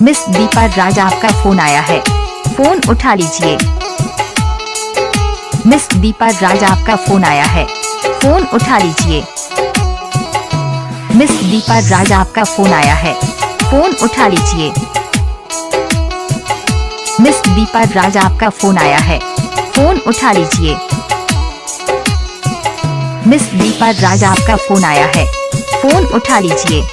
Miss Deepa राज आपका phone आया है, फोन उठा लीजिए। मिस दीपा राज आपका फोन आया है, फोन उठा लीजिए। मिस दीपा राज आपका फोन आया है, फोन उठा लीजिए। मिस दीपा राज आपका फोन आया है, फोन उठा लीजिए। मिस दीपा राज आपका फोन आया है, फोन उठा लीजिए।